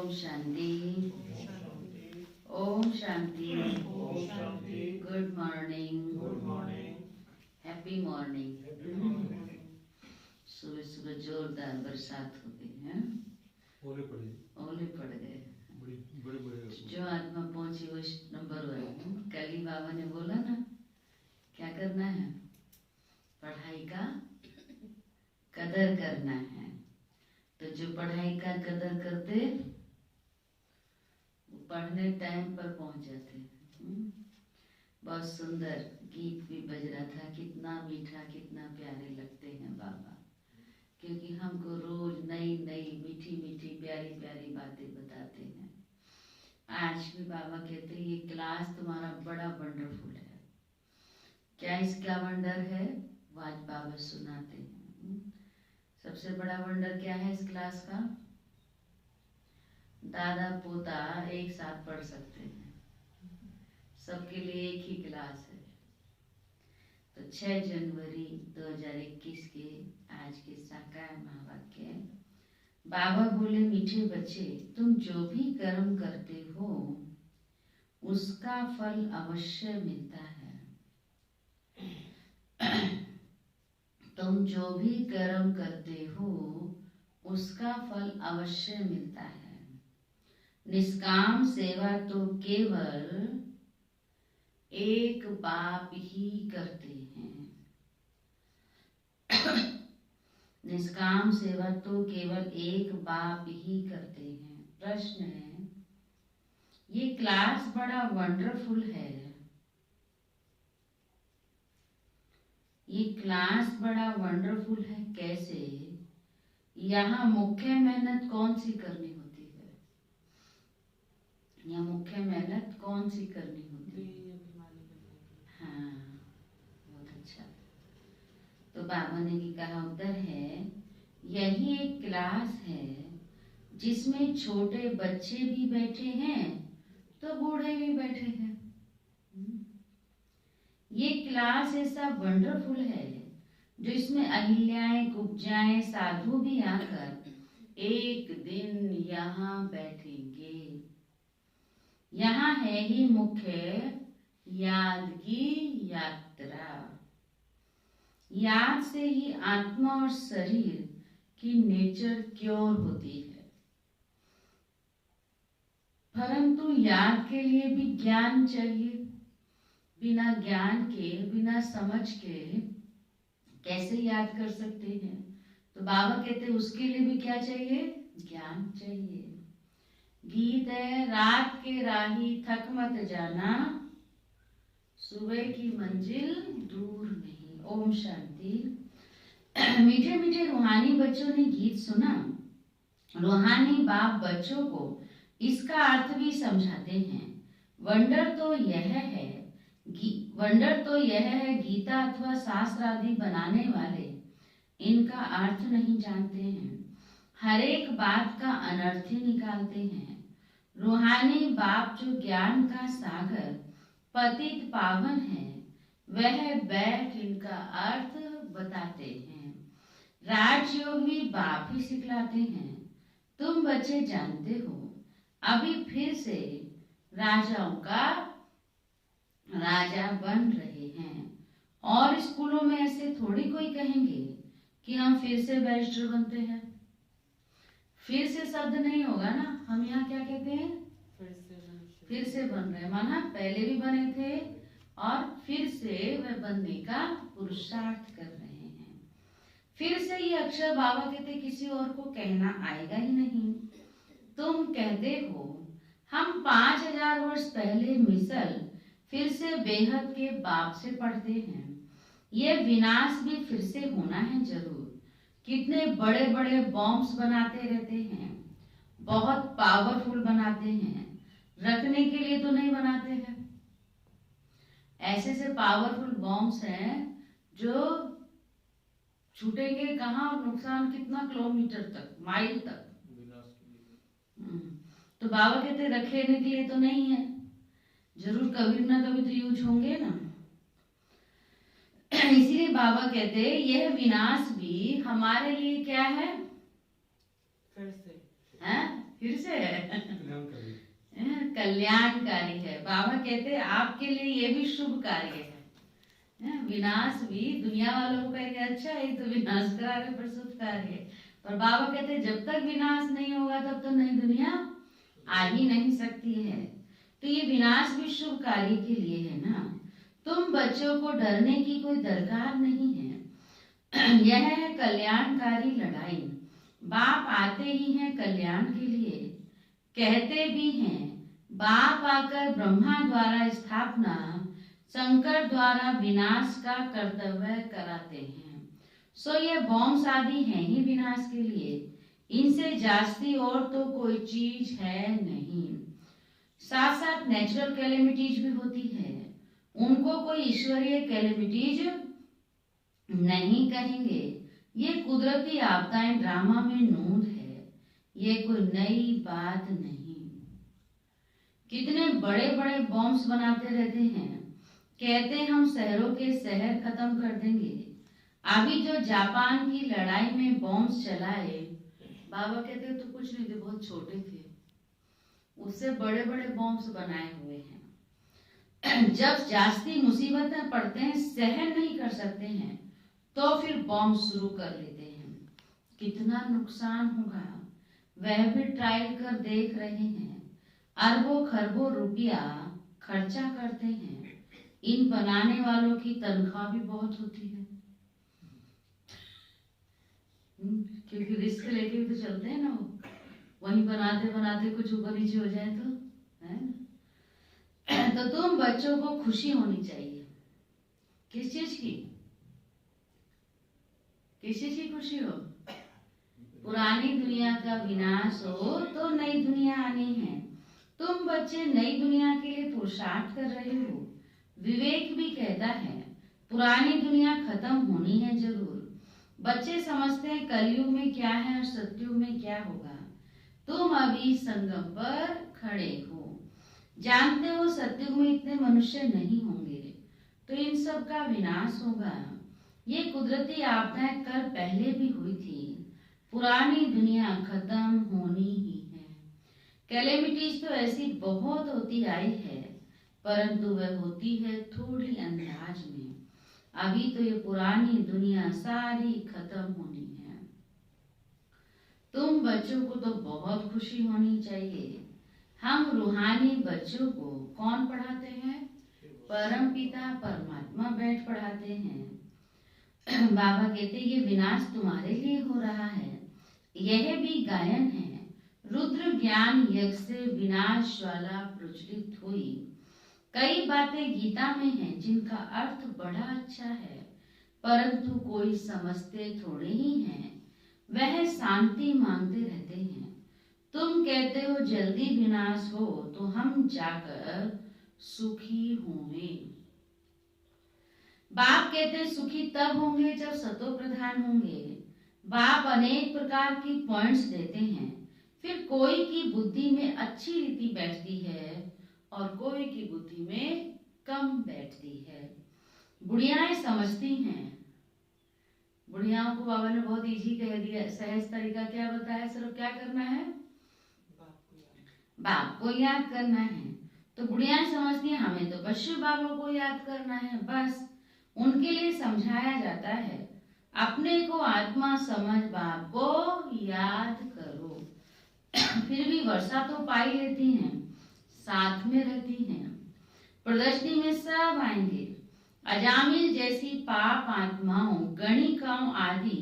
ओम शांति। ओम शांति। Good morning. Happy morning. सुबह सुबह जोरदार बरसात हो गई है। ओले पड़ गए। जो आत्मा पहुंची वो नंबर 1। कल ही बाबा ने बोला ना, क्या करना है? पढ़ाई का कदर करना है। तो जो पढ़ाई का कदर करते वो पढ़ने टाइम पर पहुंच जाते हैं। बहुत सुंदर गीत भी बज रहा था, कितना मीठा कितना प्यारे लगते हैं बाबा, क्योंकि हमको रोज नई नई मीठी मीठी प्यारी प्यारी बातें बताते हैं। आज भी बाबा कहते हैं ये क्लास तुम्हारा बड़ा वंडरफुल है। क्या इसका वंडर है? वो आज बाबा सुनाते हैं। सबसे बड़ा वंडर क्या है इस क्लास का? दादा पोता एक साथ पढ़ सकते हैं, सबके लिए एक ही क्लास है। तो 6 जनवरी 2021 के आज के साकार महावाक्य, बाबा बोले, मीठे बच्चे, तुम जो भी कर्म करते हो उसका फल अवश्य मिलता है। तुम जो भी कर्म करते हो उसका फल अवश्य मिलता है। निष्काम सेवा तो केवल एक बाप ही करते हैं। निष्काम सेवा तो केवल एक बाप ही करते हैं। प्रश्न है, ये क्लास बड़ा वंडरफुल है। ये क्लास बड़ा वंडरफुल है कैसे? यहाँ मुख्य मेहनत कौन सी करनी होती है? यहाँ मुख्य मेहनत कौन सी करनी होती है? हाँ, बहुत अच्छा। तो बाबा ने भी कहा, उत्तर है, यही एक क्लास है जिसमें छोटे बच्चे भी बैठे हैं तो बूढ़े भी बैठे हैं। ये क्लास ऐसा वंडरफुल है जो इसमें अहिल्याएं कुब्जाएं साधु भी आकर एक दिन यहाँ बैठेंगे। यहाँ है ही मुख्य याद की यात्रा। याद से ही आत्मा और शरीर की नेचर क्योर होती है। परंतु याद के लिए भी ज्ञान चाहिए। बिना ज्ञान के, बिना समझ के कैसे याद कर सकते हैं? तो बाबा कहते हैं उसके लिए भी क्या चाहिए? ज्ञान चाहिए। गीत है, रात के राही थक मत जाना, सुबह की मंजिल दूर नहीं। ओम शांति। मीठे मीठे रूहानी बच्चों ने गीत सुना। रूहानी बाप बच्चों को इसका अर्थ भी समझाते हैं। वंडर तो यह है गीता अथवा शास्त्र आदि बनाने वाले इनका अर्थ नहीं जानते हैं, हर एक बात का अनर्थ ही निकालते हैं। रूहानी बाप जो ज्ञान का सागर पतित पावन है, वह बैठ इनका अर्थ बताते हैं। राजयोग भी बाप ही सिखलाते हैं। तुम बच्चे जानते हो, अभी फिर से राजाओं का राजा बन रहे हैं, और स्कूलों में ऐसे थोड़ी कोई कहेंगे कि हम फिर से बैरिस्टर बनते हैं। फिर से शब्द नहीं होगा ना, हम यहाँ क्या कहते हैं? फिर से बन रहे, माना पहले भी बने थे और फिर से वह बनने का पुरुषार्थ कर रहे हैं। फिर से ये अक्षर बाबा कहते किसी और को कहना आएगा ही नहीं। तुम कहते हो हम 5000 वर्ष पहले मिसल फिर से बेहद के बाप से पढ़ते हैं। ये विनाश भी फिर से होना है जरूर। कितने बड़े बड़े बॉम्ब्स बनाते रहते हैं, बहुत पावरफुल बनाते हैं, रखने के लिए तो नहीं बनाते हैं। ऐसे से पावरफुल बॉम्ब्स हैं जो छूटेंगे कहाँ और नुकसान कितना किलोमीटर तक, माइल तक। तो बाबा कहते रखने के लिए तो नहीं है, जरूर कभी ना कभी तो यूज होंगे ना। इसीलिए बाबा कहते यह विनाश भी हमारे लिए क्या है? फिर से है, कल्याणकारी है। बाबा कहते हैं आपके लिए ये भी शुभ कार्य है। विनाश भी दुनिया वालों का एक अच्छा है, तो विनाश करा रहे प्रस्तुत कार्य है, पर बाबा कहते हैं जब तक विनाश नहीं होगा तब तो नई दुनिया आ ही नहीं सकती है। तो ये विनाश भी शुभ कार्य के लिए है ना। तुम बच्चों को डरने की कोई दरकार नहीं है। यह है कल्याणकारी लड़ाई। बाप आते ही हैं कल्याण के लिए, कहते भी हैं बाप आकर ब्रह्मा द्वारा स्थापना, शंकर द्वारा विनाश का कर्तव्य कराते हैं। सो ये बॉम्ब आदि है ही विनाश के लिए, इनसे जास्ती और तो कोई चीज है नहीं। साथ साथ नेचुरल कैलेमिटीज भी होती है, उनको कोई ईश्वरीय कैलेमिटीज नहीं कहेंगे। ये कुदरती आपदाएं ड्रामा में नूंद है, ये कोई नई बात नहीं। कितने बड़े बड़े बॉम्ब्स बनाते रहते हैं, कहते हैं हम शहरों के शहर खत्म कर देंगे। अभी जो जापान की लड़ाई में बॉम्ब्स चलाए, बाबा कहते तो कुछ नहीं थे, बहुत छोटे थे, उससे बड़े बड़े बॉम्ब्स बनाए हुए हैं। जब जास्ती मुसीबतें पड़ते हैं, सहन नहीं कर सकते हैं, तो फिर बॉम्ब शुरू कर लेते हैं। कितना नुकसान होगा वह भी ट्रायल कर देख रहे हैं। अरबों खरबों रुपया खर्चा करते हैं, इन बनाने वालों की तनख्वाह भी बहुत होती है, क्योंकि रिस्क लेके भी तो चलते हैं ना वो, वहीं बनाते बनाते कुछ ऊपर नीचे हो जाए तो है ना। तो तुम बच्चों को खुशी होनी चाहिए। किस चीज की? किस चीज की खुशी हो? पुरानी दुनिया का विनाश हो तो नई दुनिया आनी है। तुम बच्चे नई दुनिया के लिए पुरुषार्थ कर रहे हो। विवेक भी कहता है पुरानी दुनिया खत्म होनी है जरूर। बच्चे समझते हैं कलयुग में क्या है और सतयुग में क्या होगा। तुम अभी संगम पर खड़े हो, जानते हो सतयुग में इतने मनुष्य नहीं होंगे, तो इन सब का विनाश होगा। ये कुदरती आपदाएं कल पहले भी हुई थी। पुरानी दुनिया खत्म होनी ही है। कैलेमिटीज तो ऐसी बहुत होती आई है, परंतु वह होती है थोड़ी अंदाज में। अभी तो ये पुरानी दुनिया सारी खत्म होनी है। तुम बच्चों को तो बहुत खुशी होनी चाहिए। हम रूहानी बच्चों को कौन पढ़ाते हैं? परम पिता परमात्मा बैठ पढ़ाते हैं। बाबा कहते ये विनाश तुम्हारे लिए हो रहा है। यह भी गायन है, रुद्र ज्ञान यज्ञ से विनाश ज्वाला प्रज्वलित हुई। कई बातें गीता में हैं जिनका अर्थ बड़ा अच्छा है, परंतु कोई समझते थोड़े ही हैं। वह शांति मांगते रहते हैं। तुम कहते हो जल्दी विनाश हो तो हम जाकर सुखी होंगे। बाप कहते हैं सुखी तब होंगे जब सतो प्रधान होंगे। बाप अनेक प्रकार की पॉइंट्स देते हैं, फिर कोई की बुद्धि में अच्छी रीति बैठती है और कोई की बुद्धि में कम बैठती है। बुढ़ियाएं समझती हैं। बुढ़ियाओं को बाबा ने बहुत इजी कह दिया, सहज तरीका क्या बताया? सिर्फ क्या करना है? बाप को याद करना है। तो बुढ़ियाएं समझती हैं हमें तो बस बाबा को याद करना है, बस उनके लिए समझाया जाता है अपने को आत्मा समझ बाप को याद करो। फिर भी वर्षा तो पाई लेती हैं, साथ में रहती हैं। प्रदर्शनी में सब आएंगे। अजामिल जैसी पाप आत्माओं, गणिकाओं आदि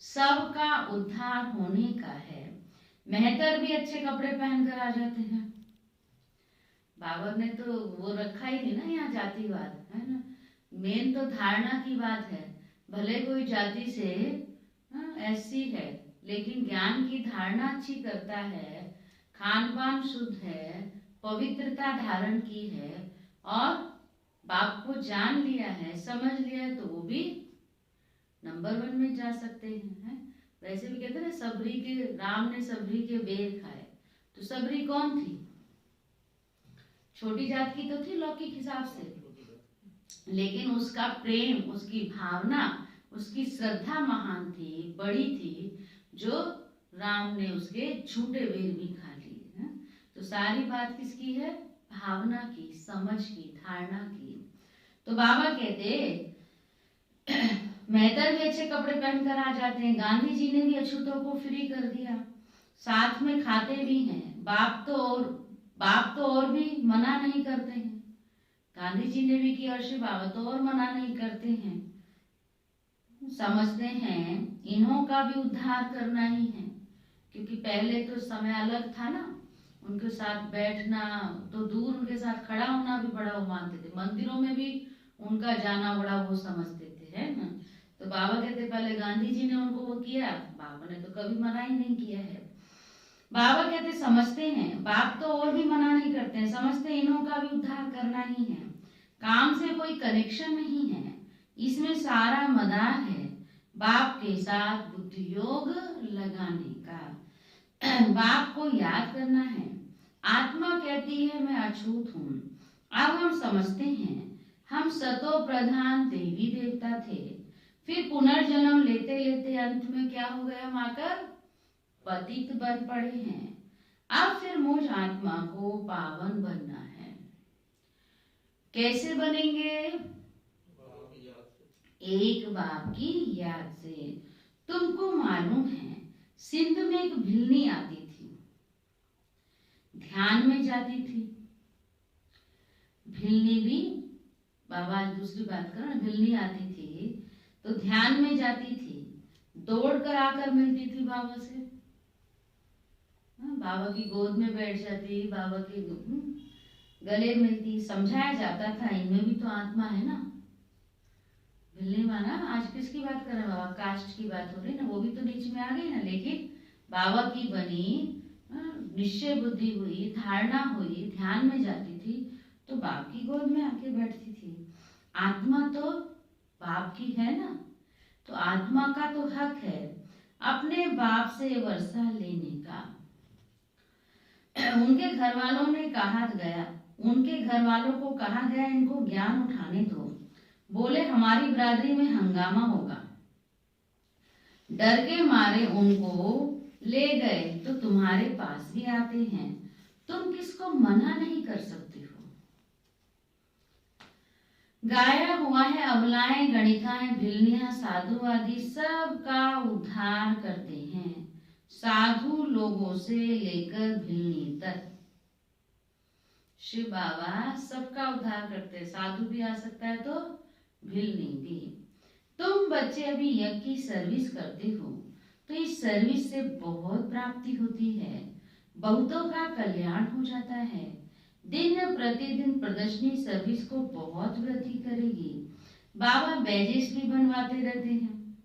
सबका उद्धार होने का है। मेहतर भी अच्छे कपड़े पहनकर आ जाते हैं। बाबा ने तो वो रखा ही नहीं ना यहाँ जातिवाद, है ना। मेन तो धारणा की बात है। भले कोई जाति से ऐसी है, लेकिन ज्ञान की धारणा अच्छी करता है, खान पान शुद्ध है, पवित्रता धारण की है और बाप को जान लिया है, समझ लिया है, तो वो भी नंबर 1 में जा सकते हैं। वैसे भी कहते हैं सबरी के, राम ने सबरी के बेर खाए, तो सबरी कौन थी? छोटी जात की तो थी लौकिक हिसाब से, लेकिन उसका प्रेम, उसकी भावना, उसकी श्रद्धा महान थी, बड़ी थी, जो राम ने उसके झूठे बेर भी खा लिए। तो सारी बात किसकी है? भावना की, समझ की, धारणा की। तो बाबा कहते मेहतर भी अच्छे कपड़े पहनकर आ जाते हैं। गांधी जी ने भी अछूतों को फ्री कर दिया, साथ में खाते भी हैं। बाप तो और भी मना नहीं करते हैं। गांधी जी ने भी किया और श्री बाबा तो और मना नहीं करते हैं। समझते हैं इन्हों का भी उद्धार करना ही है, क्योंकि पहले तो समय अलग था ना। उनके साथ बैठना तो दूर, उनके साथ खड़ा होना भी बड़ा वो मानते थे। मंदिरों में भी उनका जाना बड़ा वो समझते थे, है ना। तो बाबा कहते पहले गांधी जी ने उनको वो किया, बाबा ने तो कभी मना ही नहीं किया है। बाबा कहते समझते हैं, बाप तो और भी मना नहीं करते हैं। समझते इन्हों का भी उद्धार करना ही है। काम से कोई कनेक्शन नहीं है, इसमें सारा मदार है बाप के साथ बुद्धि योग लगाने का। बाप को याद करना है। आत्मा कहती है मैं अछूत हूँ। अब हम समझते हैं हम सतो प्रधान देवी देवता थे, फिर पुनर्जन्म लेते लेते अंत में क्या हो गया? माकर पतित बन पड़े हैं। अब फिर मुझ आत्मा को पावन बनना है। कैसे बनेंगे? एक बाप की याद से। तुमको मालूम है सिंध में एक भिलनी आती थी, ध्यान में जाती थी। भिलनी भी, बाबा दूसरी बात करो ना, भिलनी आती थी तो ध्यान में जाती थी, दौड़ कर आकर मिलती थी बाबा से। बाबा की गोद में बैठ जाती, बाबा के गले मिलती। समझाया जाता था इनमें भी तो आत्मा है ना। भिलनी माना, आज किसकी बात कर रहे हैं बाबा? कास्ट की बात हो रही ना, वो भी तो बीच में आ गई ना। लेकिन बाबा की बनी, निश्चय बुद्धि हुई, धारणा हुई, ध्यान में जाती थी तो बाप की गोद में आके बैठती थी। आत्मा तो बाप की है ना, तो आत्मा का तो हक है अपने बाप से वर्षा लेने का। उनके घर वालों ने कहा गया, उनके घर वालों को कहा गया इनको ज्ञान उठाने दो। बोले हमारी बिरादरी में हंगामा होगा। डर के मारे उनको ले गए तो तुम्हारे पास भी आते हैं, तुम किसको मना नहीं कर सकते हो। गाया हुआ है अबलाएं, गणिकाएं, भिलनियां, साधु आदि सबका उद्धार करते हैं, साधु लोगों से लेकर भिलनी तक। शिव बाबा सबका उद्धार करते हैं, साधु भी आ सकता है तो भिलनी भी। तुम बच्चे अभी यज्ञ की सर्विस करते हो तो इस सर्विस से बहुत प्राप्ति होती है, बहुतों का कल्याण हो जाता है। दिन प्रतिदिन प्रदर्शनी सर्विस को बहुत वृद्धि करेगी। बाबा बैजेस भी बनवाते रहते हैं,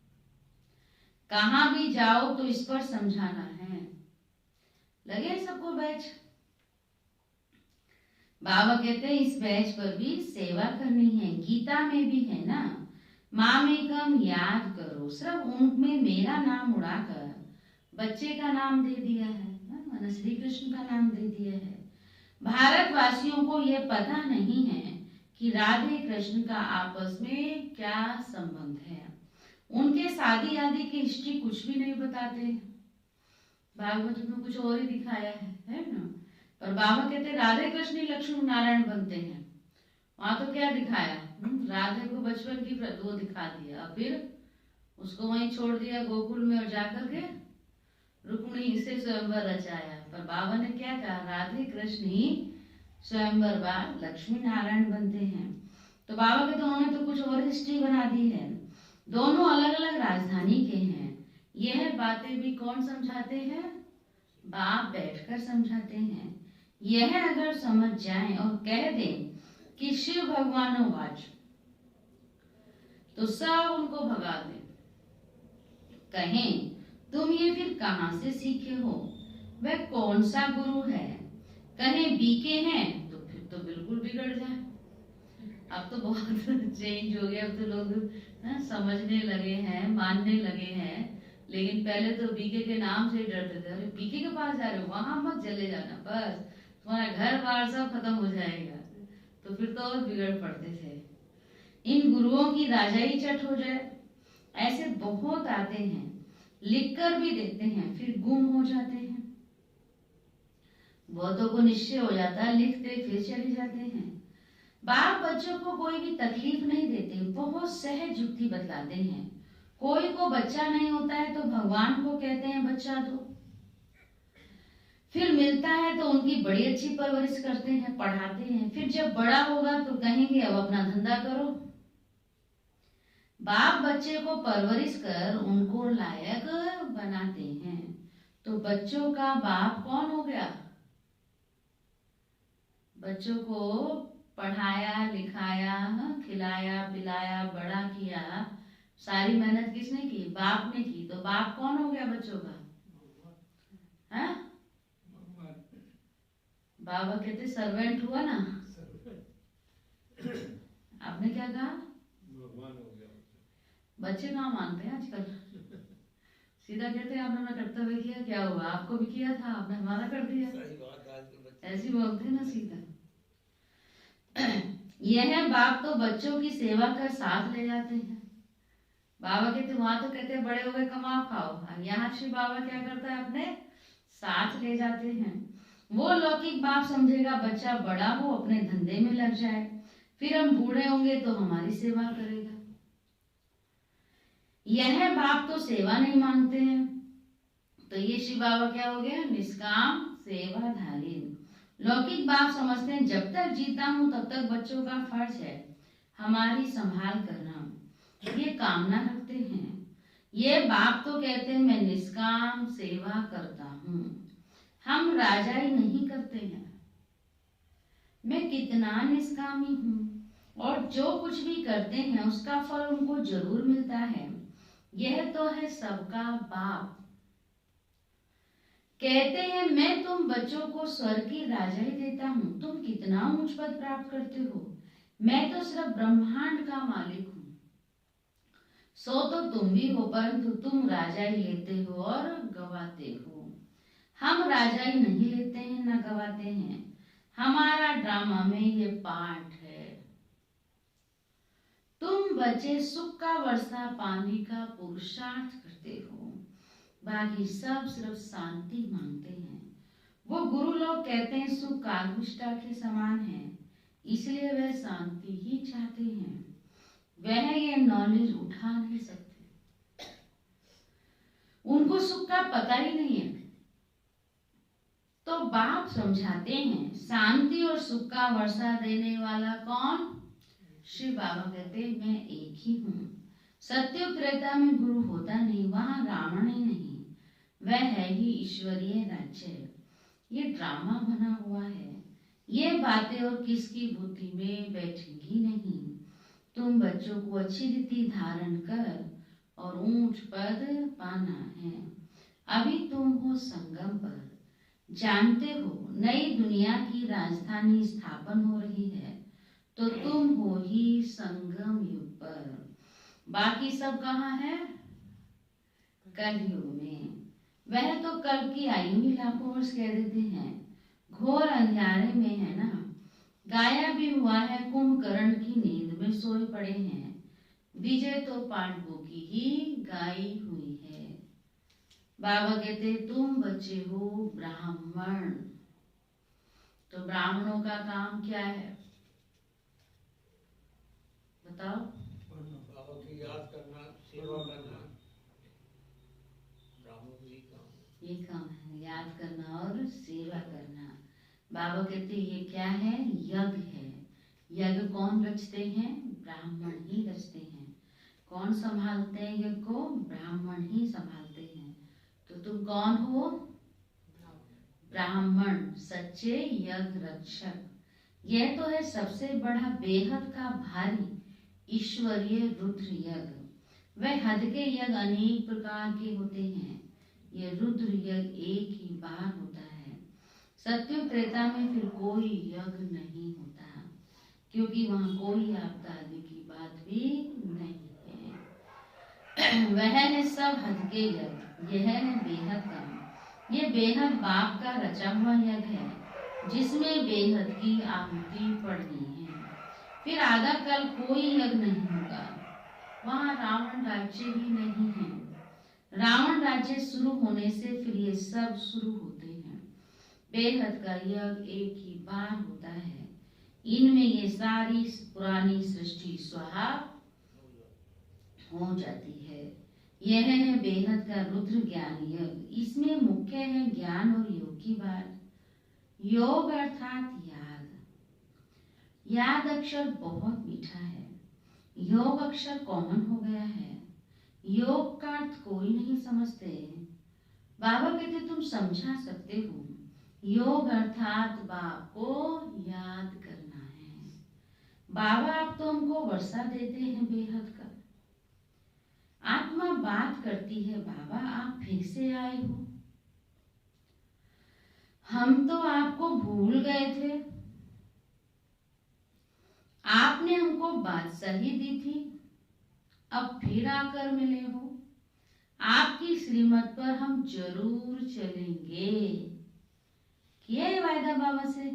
कहाँ भी जाओ तो इस पर समझाना है। लगे सबको बैच? बाबा कहते हैं इस बैच पर भी सेवा करनी है। गीता में भी है ना, मामेकम याद करो। सिर्फ उनमें मेरा नाम उड़ाकर बच्चे का नाम दे दिया है, मैंने श्री कृष्ण का नाम दे दिया है। भारतवासियों को यह पता नहीं है कि राधे कृष्ण का आपस में क्या संबंध है। उनके शादी आदि की हिस्ट्री कुछ भी नहीं बताते। भागवत में कुछ और ही दिखाया है ना। पर बाबा कहते राधे कृष्ण ही लक्ष्मी नारायण बनते हैं। वहां तो क्या दिखाया? राधे को बचपन की वो दिखा दिया, फिर उसको वहीं छोड़ दिया गोकुल में और जाकर के रुक्मिणी से स्वयंवर रचाया। पर बाबा ने क्या कहा? राधे कृष्ण ही स्वयंवर बाद लक्ष्मी नारायण बनते हैं। तो बाबा के तो उन्होंने तो कुछ और हिस्ट्री बना दी है। दोनों अलग अलग राजधानी के हैं। यह बातें भी कौन समझाते हैं? बाप बैठकर समझाते हैं। यह अगर समझ जाएं और कह दें कि शिव भगवान वाच, तो सब उनको भगा दें। कहें तुम ये फिर कहां से सीखे हो, वह कौन सा गुरु है? कहें बीके हैं तो फिर तो बिल्कुल बिगड़ जाए। अब तो बहुत चेंज हो गया, अब तो लोग समझने लगे हैं, मानने लगे हैं। लेकिन पहले तो बीके के नाम से ही डरते थे। अरे बीके के पास जा रहे हो, वहां मत चले जाना, बस तुम्हारा घर बार सब खत्म हो जाएगा। तो फिर तो और बिगड़ पड़ते थे। इन गुरुओं की राजाई चट हो जाए, ऐसे बहुत आते हैं, लिख कर भी देते हैं, फिर गुम हो जाते हैं। बहुतों को निश्चय हो जाता है, लिखते फिर चले जाते हैं। बाप बच्चों को कोई भी तकलीफ नहीं देते, बहुत सहज युक्ति बतलाते हैं। कोई को बच्चा नहीं होता है तो भगवान को कहते हैं बच्चा दो, फिर मिलता है तो उनकी बड़ी अच्छी परवरिश करते हैं, पढ़ाते हैं, फिर जब बड़ा होगा तो कहेंगे अब अपना धंधा करो। बाप बच्चे को परवरिश कर उनको लायक बनाते हैं। तो बच्चों का बाप कौन हो गया? बच्चों को पढ़ाया लिखाया, खिलाया पिलाया, बड़ा किया, सारी मेहनत किसने की? बाप ने की। तो बाप कौन हो गया बच्चों का? है? बाबा कहते सर्वेंट हुआ ना। आपने क्या कहा? भगवान हो गया। बच्चे कहाँ मानते हैं आजकल, सीधा कहते हैं आपने अपना कर्तव्य किया, क्या हुआ? आपको भी किया था, आपने हमारा कर दिया। ऐसी बोलते हैं ना सीधा। यह बाप तो बच्चों की सेवा कर साथ ले जाते हैं। बाबा कहते वहां तो कहते बड़े हो गए कमाओ खाओ, यहाँ श्री बाबा क्या करता है? अपने साथ ले जाते हैं। वो लौकिक बाप समझेगा बच्चा बड़ा हो अपने धंधे में लग जाए, फिर हम बूढ़े होंगे तो हमारी सेवा करेगा। यह बाप तो सेवा नहीं मांगते हैं। तो ये शिव बाबा क्या हो गया? निष्काम सेवाधारी। लौकिक बाप समझते हैं जब तक जीता हूं तब तक बच्चों का फर्ज है हमारी संभाल करना, ये कामना रखते हैं। ये बाप तो कहते हैं मैं निष्काम सेवा करता हूँ, हम राजाई नहीं करते हैं। मैं कितना निष्कामी हूँ, और जो कुछ भी करते हैं उसका फल उनको जरूर मिलता है। यह तो है सबका बाप। कहते हैं मैं तुम बच्चों को स्वर्ग की राजाई देता हूँ, तुम कितना ऊंच पद प्राप्त करते हो, मैं तो सिर्फ ब्रह्मांड का मालिक हूँ। सो तो तुम भी हो, परंतु तुम राजाई लेते हो और गवाते हो। हम राजाई नहीं लेते हैं न गवाते हैं, हमारा ड्रामा में ये पार्ट है। तुम बच्चे सुख का वर्षा पानी का पुरुषार्थ करते हो, बाकी सब सिर्फ शांति मांगते हैं। वो गुरु लोग कहते हैं सुख कालभुष्टा के समान है, इसलिए वह शांति ही चाहते हैं। वह ये नॉलेज उठा नहीं सकते, उनको सुख का पता ही नहीं है। तो बाप समझाते हैं शांति और सुख का वर्षा देने वाला कौन? शिव बाबा कहते हैं मैं एक ही हूँ। सत्य त्रेता में गुरु होता नहीं, वहां रावण ही नहीं, वह है ही ईश्वरीय राज्य। ये ड्रामा बना हुआ है, ये बातें और किसकी बुद्धि में बैठेंगी नहीं। तुम बच्चों को अच्छी रीति धारण कर और ऊंच पद पाना है। अभी तुम हो संगम पर, जानते हो नई दुनिया की राजधानी स्थापन हो रही है, तो तुम हो ही संगम युग पर। बाकी सब कहाँ है? कलयुग में। वह तो कल की आयु ही लाखों वर्ष कह देते हैं, घोर अंधियारे में है ना। गाया भी हुआ है कुंभकर्ण की नींद में सोए पड़े हैं, विजय तो पांडवों की ही गाई हुई है। बाबा कहते तुम बच्चे हो ब्राह्मण। तो ब्राह्मणों का काम क्या है बताओ? बाबा की याद करना, सेवा करना, ब्राह्मणों की काम, ये काम है, याद करना और सेवा करना। बाबा कहते ये क्या है? यज्ञ है। यज्ञ कौन रचते हैं? ब्राह्मण ही रचते हैं। कौन संभालते हैं यज्ञ को? ब्राह्मण ही संभालते हैं। तो तुम कौन हो? ब्राह्मण, सच्चे यज्ञ रक्षक। यह तो है सबसे बड़ा बेहद का भारी ईश्वरीय रुद्र यज्ञ। वह हद के यज्ञ अनेक प्रकार के होते हैं, ये रुद्र यज्ञ एक ही बार होता है। सत्य त्रेता में फिर कोई यज्ञ नहीं होता, क्योंकि वहां कोई आपदा आदि की बात भी नहीं है। वह है सब हद के यज्ञ, यह है बेहद का। ये बेहद बाप का रचा हुआ यज्ञ है, जिसमें बेहद की आहुति पड़नी है। फिर आधा कल कोई यज्ञ नहीं होगा, वहां रावण राज्य ही नहीं है। रावण राज्य शुरू होने से फिर ये सब शुरू होते हैं। बेहद का यज्ञ एक ही बार होता है। इनमें ये सारी पुरानी सृष्टि स्वाहा हो जाती है। यह है बेहद का रुद्र ज्ञान यज्ञ। इसमें मुख्य है ज्ञान और योग की बात। योग अर्थात याद। याद अक्षर बहुत मीठा है। योग अक्षर कॉमन हो गया है। योग का अर्थ कोई नहीं समझते। बाबा कहते तुम समझा सकते हो। योग अर्थात बाप को याद करना है। बाबा आप तो हमको वर्षा देते हैं बेहद का। आत्मा बात करती है, बाबा आप फिर से आए हो। हम तो आपको भूल गए थे। आपने हमको बात सही दी थी, अब फिर आकर मिले हो। आपकी श्रीमत पर हम जरूर चलेंगे। किया है वायदा बाबा से।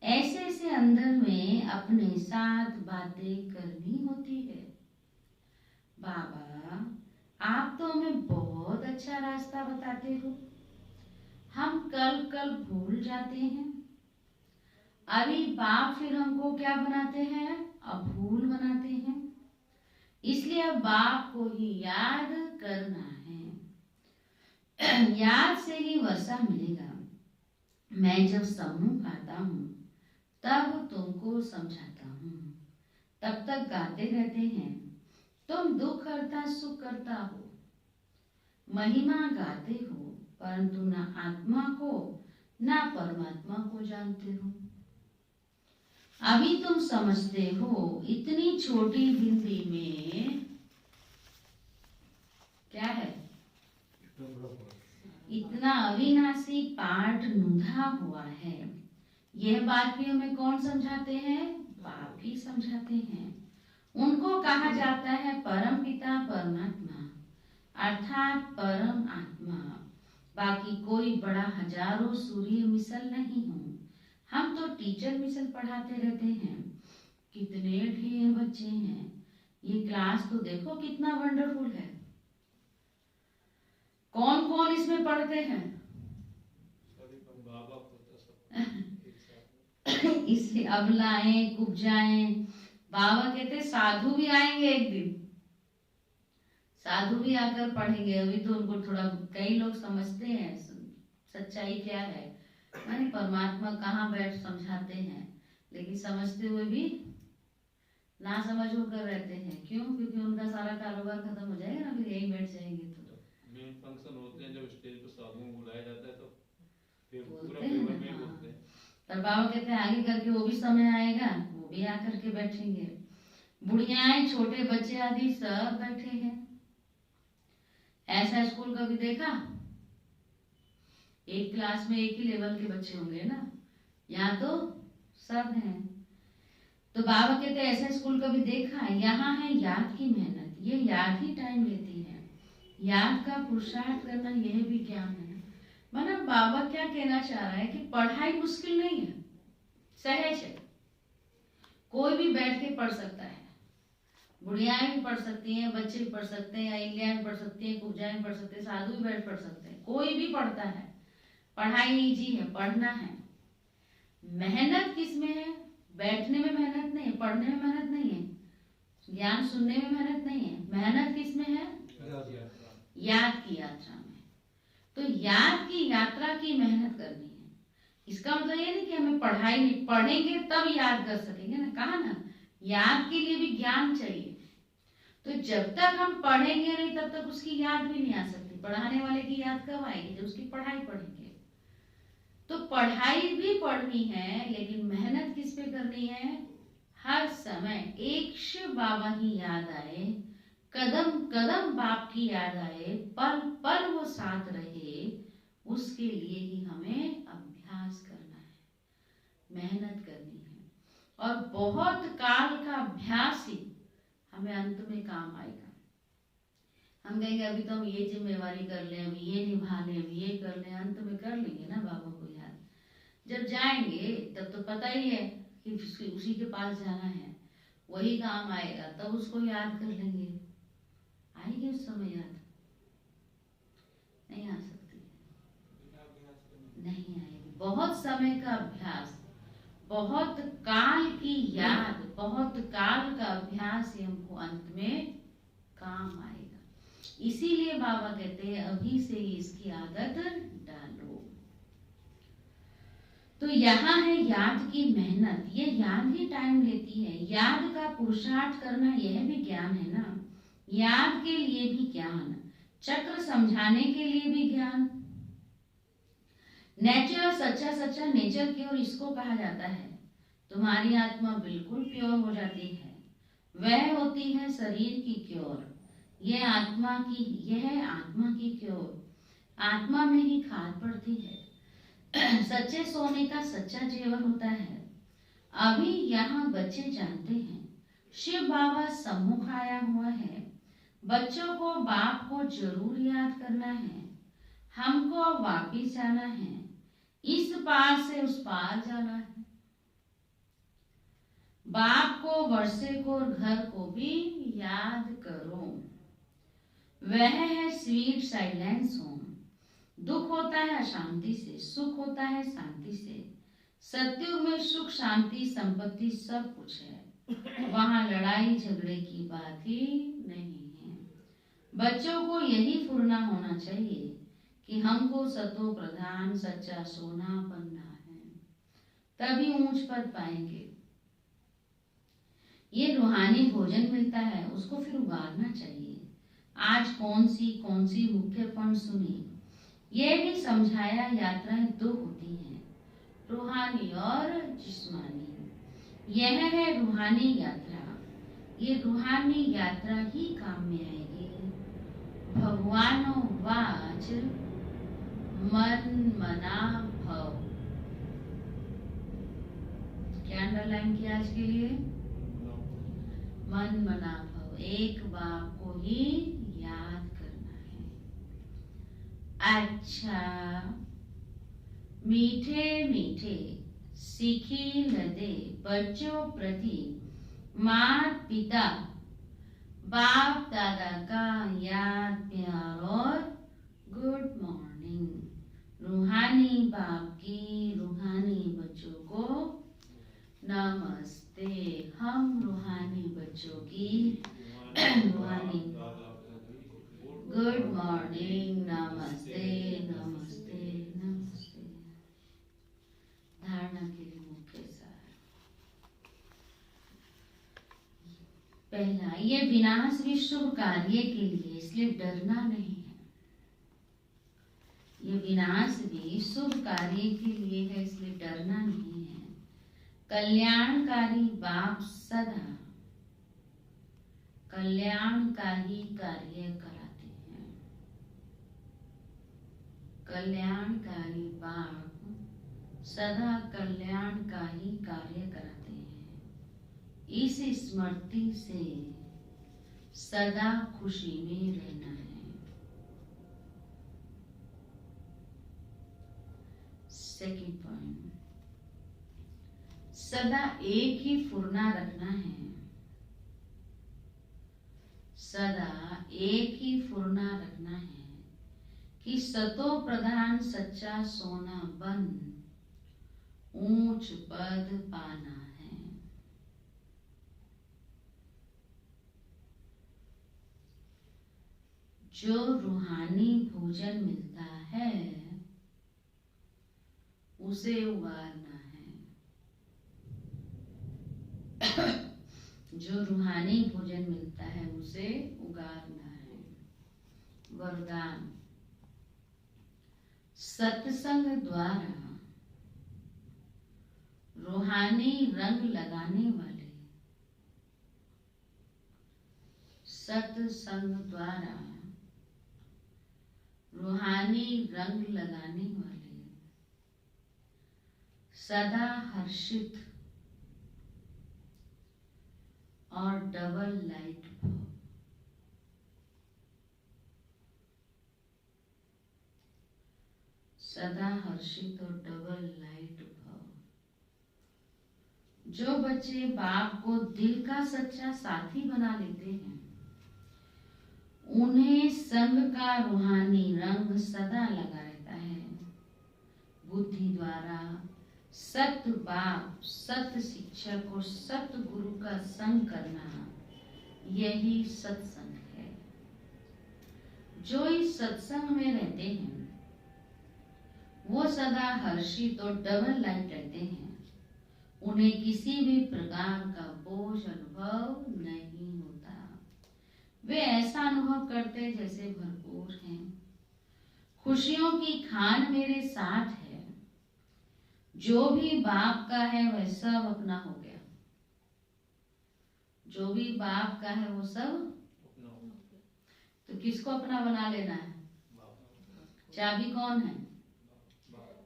ऐसे ऐसे अंदर में अपने साथ बातें करनी होती है। बाबा आप तो हमें बहुत अच्छा रास्ता बताते हो। हम कल कल भूल जाते हैं। अभी बाप फिर हमको क्या बनाते हैं, अब भूल बनाते हैं। इसलिए अब बाप को ही याद करना है। याद से ही वर्षा मिलेगा। मैं जब सम्मुख आता हूँ तब तुमको समझाता हूँ। तब तक गाते रहते हैं। तुम दुख करता सुख करता हो, महिमा गाते हो, परंतु ना आत्मा को ना परमात्मा को जानते हो। अभी तुम समझते हो इतनी छोटी हिंदी में क्या है, इतना अविनाशी पाठ नुधा हुआ है। यह बात भी हमें कौन समझाते हैं, बाप ही समझाते हैं। उनको कहा जाता है परम पिता परमात्मा अर्थात परम आत्मा। बाकी कोई बड़ा हजारों सूर्य मिसल नहीं हूँ। हम तो टीचर मिसल पढ़ाते रहते हैं। कितने ढेर बच्चे हैं। ये क्लास तो देखो कितना वंडरफुल है। कौन कौन इसमें पढ़ते हैं? इससे अबलाएं कुब्जाएं। बाबा कहते साधु भी आएंगे एक दिन। साधु भी आकर पढ़ेंगे। अभी तो उनको थोड़ा, कई लोग समझते हैं सच्चाई क्या है, माने परमात्मा कहाँ बैठ समझाते हैं, लेकिन समझते हुए भी ना समझ होकर रहते हैं। क्यों? क्योंकि उनका सारा कारोबार खत्म हो जाएगा ना, फिर यही बैठ जाएंगे। तो मेन फंक्शन होते हैं जब स्टेज पर साधुओं को बुलाया जाता है तो फिर पूरा बोलते पेपर हैं में हाँ। बोलते हैं। पर बाबा कहते हैं आगे करके वो भी समय आएगा, वो भी आकर के बैठेंगे। बुढ़ियाएं छोटे बच्चे आदि सब बैठे हैं। ऐसा स्कूल कभी देखा? एक क्लास में एक ही लेवल के बच्चे होंगे ना, यहाँ तो सब हैं। तो बाबा कहते हैं ऐसा स्कूल कभी देखा? यहाँ है याद की मेहनत। ये याद ही टाइम लेती है। याद का पुरुषार्थ करना यह भी ज्ञान है। मतलब बाबा क्या कहना चाह रहा है कि पढ़ाई मुश्किल नहीं है, सहज है। कोई भी बैठ के पढ़ सकता है। बुढ़ियाएं भी पढ़ सकती हैं, बच्चे भी पढ़ सकते हैं, अहिल्याएं भी पढ़ सकती हैं, कुब्जाएं पढ़ सकते हैं, साधु भी बैठ पढ़ सकते हैं। कोई भी पढ़ता है। पढ़ाई ईजी है, पढ़ना है। मेहनत किसमें है? बैठने में मेहनत नहीं है, पढ़ने में मेहनत नहीं है, ज्ञान सुनने में मेहनत नहीं है। मेहनत किसमें है? याद की यात्रा में। तो याद की यात्रा की मेहनत करनी है। इसका मतलब ये नहीं कि हमें पढ़ाई नहीं, पढ़ेंगे तब याद कर सकेंगे ना। कहा ना, याद के लिए भी ज्ञान चाहिए। तो जब तक हम पढ़ेंगे नहीं तब तक उसकी याद भी नहीं आ सकती। पढ़ाने वाले की याद कब आएगी? जब उसकी पढ़ाई पढ़ेंगे। तो पढ़ाई भी पढ़नी है, लेकिन मेहनत किस पे करनी है? हर समय एक शिव बाबा ही याद आए, कदम कदम बाप की याद आए, पल पल वो साथ रहे, उसके लिए ही हमें अभ्यास करना है, मेहनत करनी है। और बहुत काल का अभ्यास ही हमें अंत में काम आएगा। हम कहेंगे अभी तो हम ये जिम्मेवारी कर लें, अभी ये निभा लें, अभी ये कर लें, अंत में कर लेंगे ना बाबा को याद। जब जाएंगे तब तो पता ही है कि उसी के पास जाना है, वही काम आएगा, तब उसको याद कर लेंगे। आएगी उस समय याद? नहीं आ सकती। नहीं आएगी। बहुत समय का अभ्यास, बहुत काल की याद, बहुत काल का अभ्यास ही हमको अंत में काम आएगा। इसीलिए बाबा कहते हैं अभी से ही इसकी आदत डालो। तो यहाँ है याद की मेहनत, ये याद ही टाइम लेती है। याद का पुरुषार्थ करना यह भी ज्ञान है ना। याद के लिए भी ज्ञान, चक्र समझाने के लिए भी ज्ञान। नेचर, सच्चा सच्चा नेचर की ओर इसको कहा जाता है। तुम्हारी आत्मा बिल्कुल प्योर हो जाती है, वह होती है शरीर की क्योर। यह आत्मा की क्योर, आत्मा में ही खाद पड़ती है। सच्चे सोने का सच्चा जेवर होता है। अभी यहाँ बच्चे जानते हैं शिव बाबा सम्मुख आया हुआ है। बच्चों को बाप को जरूर याद करना है। हमको वापिस जाना है, इस पार से उस पार जाना है। बाप को, वर्षे को और घर को भी याद करो। वह है स्वीट साइलेंस होम। दुख होता है अशांति से, सुख होता है शांति से। सत्युग में सुख, शांति, संपत्ति सब कुछ है। वहाँ लड़ाई झगड़े की बात ही नहीं है। बच्चों को यही फुरना होना चाहिए कि हमको सतो प्रधान सच्चा सोना बनना है, तभी ऊंच पद पाएंगे। ये रूहानी भोजन मिलता है, उसको फिर उगारना चाहिए। आज कौन सी मुख्य फंड सुनी, ये भी समझाया। यात्राएं दो होती हैं, रूहानी और जिस्मानी। यह है रूहानी यात्रा। ये रूहानी यात्रा ही काम में आएगी। भगवानो वाच मन मना भव। क्या अंडरलाइन किया आज के लिए? मन मना भव, एक बाप को ही याद करना है। अच्छा, मीठे मीठे सीखी लदे बच्चों प्रति माता पिता बाप दादा का याद प्यार और गुड मॉर्निंग। रूहानी बाप की रूहानी बच्चों को नमस्ते। हम रूहानी बच्चों की रूहानी गुड मॉर्निंग, नमस्ते नमस्ते नमस्ते। धारणा के लिए मुख्य सार। पहला, ये विनाश भी शुभ कार्य के लिए, इसलिए डरना नहीं है। ये विनाश भी शुभ कार्य के लिए है, इसलिए डरना नहीं है। कल्याणकारी बाप सदा कल्याण का ही कार्य कराते हैं। कल्याणकारी बाप सदा कल्याण का ही कार्य कराते हैं। इस स्मृति से सदा खुशी में रहना है। सेकंड पॉइंट, सदा एक ही फुरना रखना है। सदा एक ही फुरना रखना है कि सतो प्रधान सच्चा सोना बन ऊंच पद पाना है। जो रूहानी भोजन मिलता है उसे उगारना है। जो रूहानी भोजन मिलता है उसे उगारना है। वरदान, सत्संग द्वारा रूहानी रंग लगाने वाले, सत्संग द्वारा रूहानी रंग लगाने वाले सदा हर्षित और डबल लाइट भाव। सदा हर्षित और डबल लाइट भाव। जो बच्चे बाप को दिल का सच्चा साथी बना लेते हैं, उन्हें संग का रूहानी रंग सदा लगा रहता है। बुद्धि द्वारा सत्य बाप, सत्य शिक्षक और सत्य गुरु का संग करना, यही सत्संग है। जो इस सत्संग में रहते हैं वो सदा हर्षित और डबल लाइट रहते हैं। उन्हें किसी भी प्रकार का बोझ अनुभव नहीं होता। वे ऐसा अनुभव करते जैसे भरपूर हैं। खुशियों की खान मेरे साथ है। जो भी बाप का है वह सब अपना हो गया। जो भी बाप का है वो सब, तो किसको अपना बना लेना है? चाबी कौन है?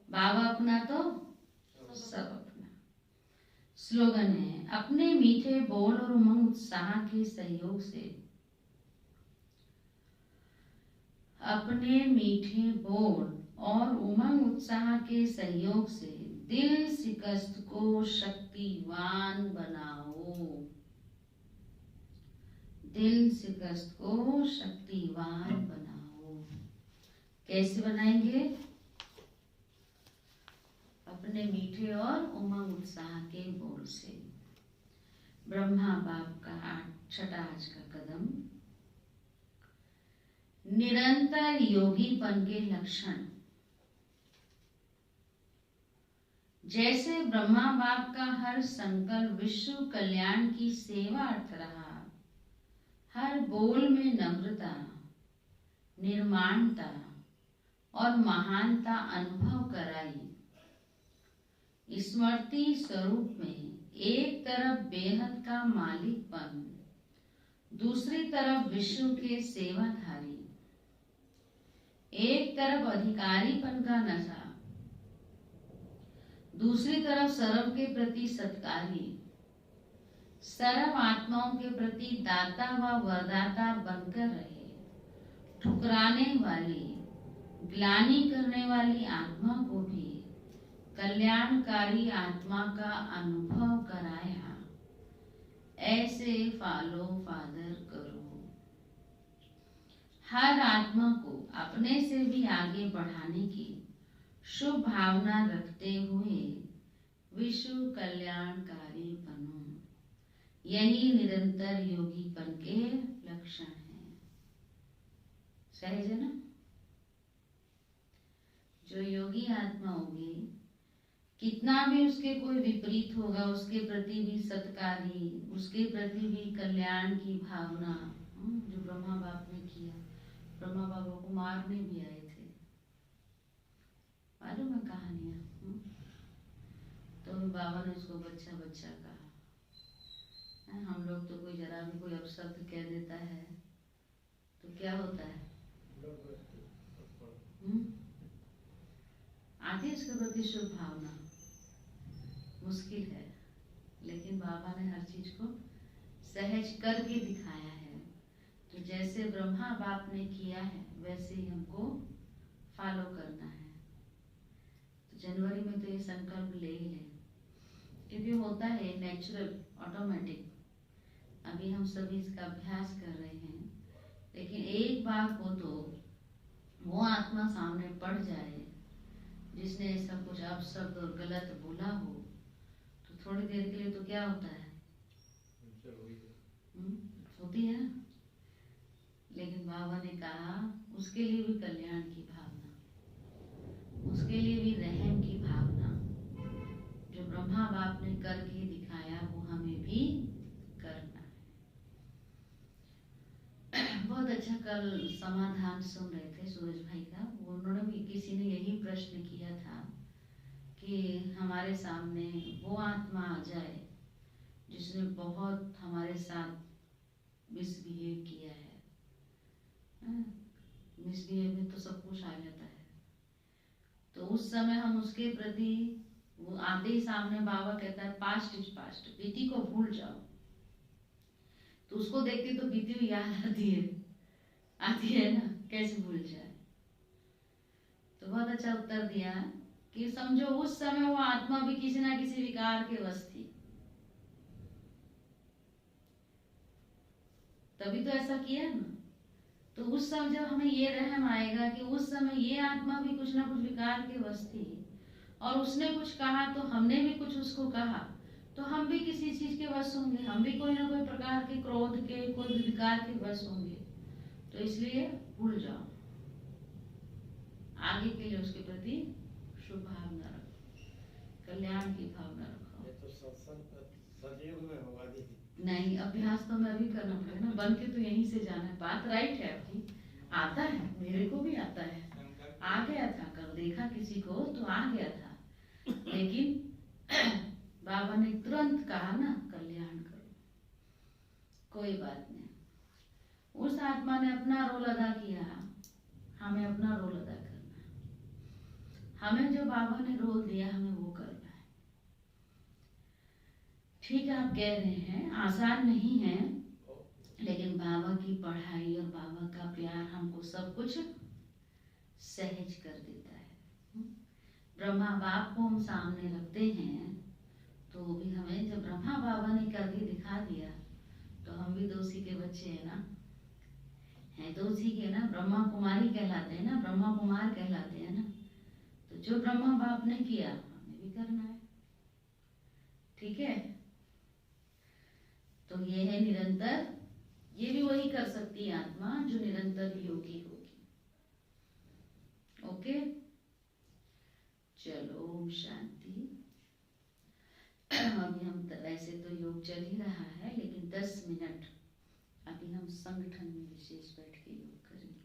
बाबा अपना तो सब अपना। स्लोगन है, अपने मीठे बोल और उमंग उत्साह के सहयोग से, अपने मीठे बोल और उमंग उत्साह के सहयोग से दिल शिकस्त को शक्तिवान बनाओ। दिल शिकस्त को शक्तिवान बनाओ। कैसे बनाएंगे? अपने मीठे और उमंग उत्साह के बोल से। ब्रह्मा बाप का छठा आज का कदम, निरंतर योगीपन के लक्षण। जैसे ब्रह्मा बाप का हर संकल्प विश्व कल्याण की सेवा अर्थ रहा, हर बोल में नम्रता, निर्माणता और महानता अनुभव कराई। स्मृति स्वरूप में एक तरफ बेहद का मालिकपन, दूसरी तरफ विश्व के सेवाधारी, एक तरफ अधिकारीपन का नशा, दूसरी तरफ सर्व के प्रति सत्कारी, सर्व आत्माओं के प्रति दाता व वरदाता बनकर रहे। ठुकराने वाली, ग्लानि करने वाली आत्मा को भी कल्याणकारी आत्मा का अनुभव कराया। ऐसे फॉलो फादर करो। हर आत्मा को अपने से भी आगे बढ़ाने की शुभ भावना रखते हुए विश्व कल्याणकारी बनो। यही निरंतर योगीपन के लक्षण हैं। सहज है ना? जो योगी आत्मा होगी, कितना भी उसके कोई विपरीत होगा, उसके प्रति भी सत्कारी, उसके प्रति भी कल्याण की भावना, जो ब्रह्मा बाप ने किया। ब्रह्मा बाबा को मारने भी आए थे, मालूम है कहानियां। तो बाबा ने उसको बच्चा बच्चा कहा। हम लोग तो कोई जरा भी कोई अपशब्द कह देता है तो क्या होता है? आती है उसके प्रति शुभ भावना, मुश्किल है। लेकिन बाबा ने हर चीज को सहज करके दिखाया है। तो जैसे ब्रह्मा बाप ने किया है वैसे ही हमको फॉलो करना है। तो जनवरी में तो ये संकल्प ले ही लें, क्योंकि होता है नेचुरल, ऑटोमेटिक। अभी हम सभी इसका अभ्यास कर रहे हैं। लेकिन एक बार को तो वो आत्मा सामने पड़ जाए जिसने ऐसा कुछ अपशब्द और गलत बोला हो, तो थोड़ी देर के लिए तो क्या होता है? होती है ना? लेकिन बाबा ने कहा उसके लिए भी कल्याण की भावना, उसके लिए भी रहम की भावना, जो ब्रह्मा बाप ने करके दिखाया वो हमें भी करना है। बहुत अच्छा कल समाधान सुन रहे थे सूरज भाई का। उन्होंने भी, किसी ने यही प्रश्न किया था कि हमारे सामने वो आत्मा आ जाए जिसने बहुत हमारे साथ मिसबिहेव किया है। मिसबिहेव में तो सब कुछ आ जाता है। तो उस समय हम उसके प्रति, वो आते ही सामने बाबा कहता है पास्ट इज पास्ट, बीती को भूल जाओ। तो उसको देखते तो बीती हुई याद आती है ना, कैसे भूल जाए। तो बहुत अच्छा उत्तर दिया कि समझो उस समय वो आत्मा भी किसी ना किसी विकार के वश थी, तभी तो ऐसा किया ना। तो उस समय जब हमें ये रहम आएगा कि उस समय ये आत्मा भी कुछ ना कुछ विकार के वश थी, और उसने कुछ कहा तो हमने भी कुछ उसको कहा, तो हम भी किसी चीज के वश होंगे, हम भी कोई ना कोई प्रकार के क्रोध के, कोई भी विकार के वश होंगे। तो इसलिए भूल जाओ, आगे के लिए उसके प्रति शुभ भावना रखो, कल्याण की भावना रखो। ये तो सत्संग सतयुग में होगा दीदी। नहीं, अभ्यास तो मैं अभी करना पड़ेगा ना, बन के तो यहीं से जाना है। बात राइट है आपकी, आता है, मेरे को भी आता है, आ गया था, कल देखा किसी को तो आ गया था, लेकिन बाबा ने तुरंत कहा ना कल्याण करो, कोई बात नहीं। उस आत्मा ने अपना रोल अदा किया, हमें अपना रोल अदा करना है। हमें जो बाबा ने रोल दिया हमें वो करना है। ठीक है, आप कह रहे हैं आसान नहीं है, लेकिन बाबा की पढ़ाई और बाबा का प्यार हमको सब कुछ सहज कर देता है। ब्रह्मा बाप को हम सामने रखते हैं तो भी हमें, जब ब्रह्मा बाबा ने करके दिखा दिया तो हम भी दोषी के बच्चे हैं ना, हैं दोषी के ना, ब्रह्मा कुमारी कहलाते हैं ना, ब्रह्मा कुमार कहलाते हैं ना। तो जो ब्रह्मा बाप ने किया हमें भी करना है। ठीक है, तो ये है निरंतर, ये भी वही कर सकती है आत्मा जो निरंतर योगी होगी। ओके, चलो ओम शांति। अभी हम वैसे तो योग चल ही रहा है, लेकिन 10 मिनट अभी हम संगठन में विशेष बैठ के योग करेंगे।